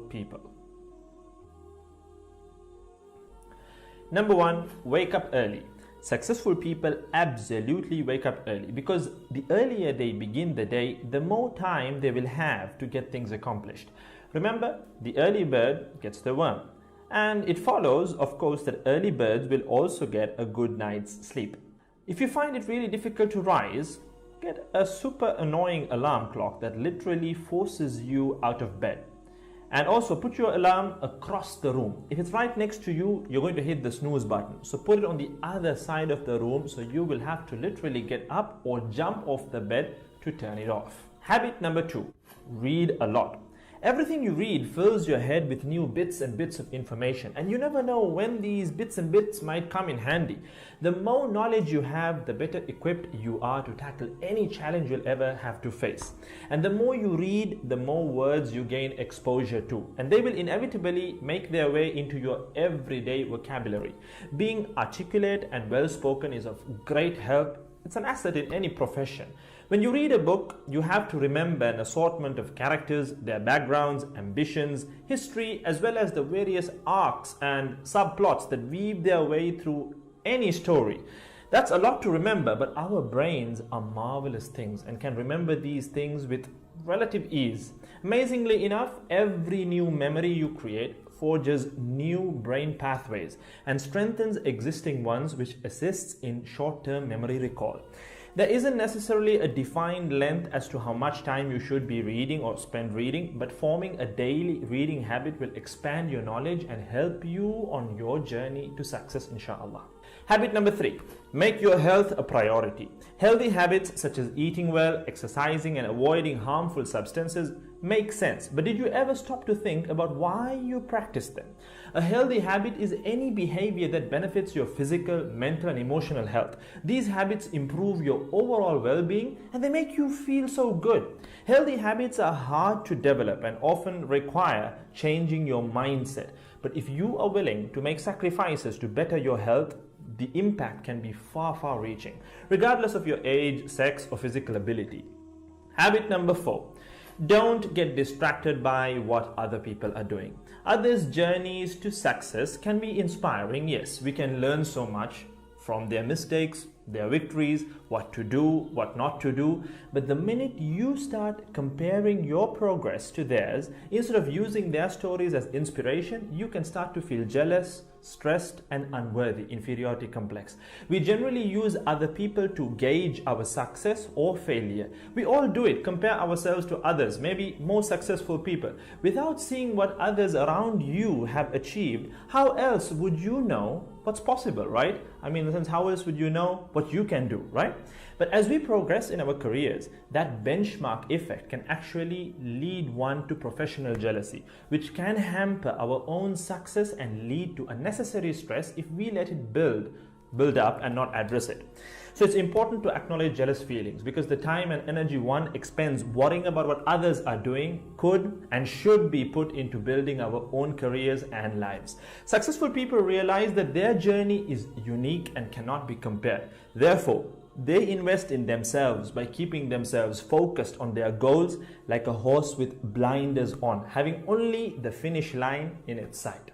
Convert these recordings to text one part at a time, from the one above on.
people. Number one, wake up early. Successful people absolutely wake up early because the earlier they begin the day, the more time they will have to get things accomplished. Remember, the early bird gets the worm. And it follows, of course, that early birds will also get a good night's sleep. If you find it really difficult to rise, get a super annoying alarm clock that literally forces you out of bed. And also put your alarm across the room. If it's right next to you, you're going to hit the snooze button. So put it on the other side of the room so you will have to literally get up or jump off the bed to turn it off. Habit number two, read a lot. Everything you read fills your head with new bits and bits of information, and you never know when these bits and bits might come in handy. The more knowledge you have, the better equipped you are to tackle any challenge you'll ever have to face. And the more you read, the more words you gain exposure to, and they will inevitably make their way into your everyday vocabulary. Being articulate and well-spoken is of great help. It's an asset in any profession. When you read a book, you have to remember an assortment of characters, their backgrounds, ambitions, history, as well as the various arcs and subplots that weave their way through any story. That's a lot to remember, but our brains are marvelous things and can remember these things with relative ease. Amazingly enough, every new memory you create forges new brain pathways and strengthens existing ones, which assists in short-term memory recall. There isn't necessarily a defined length as to how much time you should be reading or spend reading, but forming a daily reading habit will expand your knowledge and help you on your journey to success, inshallah. Habit number three, make your health a priority. Healthy habits such as eating well, exercising, and avoiding harmful substances make sense, but did you ever stop to think about why you practice them? A healthy habit is any behavior that benefits your physical, mental, and emotional health. These habits improve your overall well-being and they make you feel so good. Healthy habits are hard to develop and often require changing your mindset. But if you are willing to make sacrifices to better your health, the impact can be far reaching, regardless of your age, sex, or physical ability. Habit number four, don't get distracted by what other people are doing. Others' journeys to success can be inspiring. Yes, we can learn so much from their mistakes, their victories, what to do, what not to do. But the minute you start comparing your progress to theirs, instead of using their stories as inspiration, you can start to feel jealous, stressed, and unworthy, inferiority complex. We generally use other people to gauge our success or failure. We all do it, compare ourselves to others, maybe more successful people. Without seeing what others around you have achieved, how else would you know what's possible, right? I mean, in a sense, how else would you know what you can do, right? But as we progress in our careers, that benchmark effect can actually lead one to professional jealousy, which can hamper our own success and lead to unnecessary stress if we let it build up and not address it. So it's important to acknowledge jealous feelings because the time and energy one expends worrying about what others are doing could and should be put into building our own careers and lives. Successful people realize that their journey is unique and cannot be compared. Therefore, they invest in themselves by keeping themselves focused on their goals like a horse with blinders on, having only the finish line in its sight.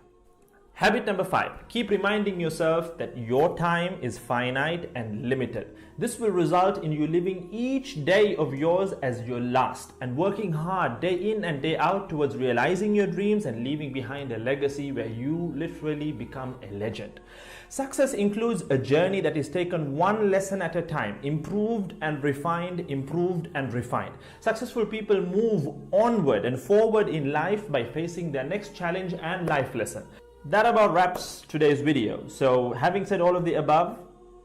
Habit number five, keep reminding yourself that your time is finite and limited. This will result in you living each day of yours as your last and working hard day in and day out towards realizing your dreams and leaving behind a legacy where you literally become a legend. Success includes a journey that is taken one lesson at a time, improved and refined, improved and refined. Successful people move onward and forward in life by facing their next challenge and life lesson. That about wraps today's video. So having said all of the above,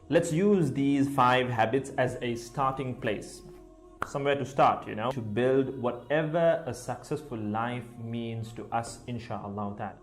let's use these 5 habits as a starting place. Somewhere to start, to build whatever a successful life means to us, inshallah.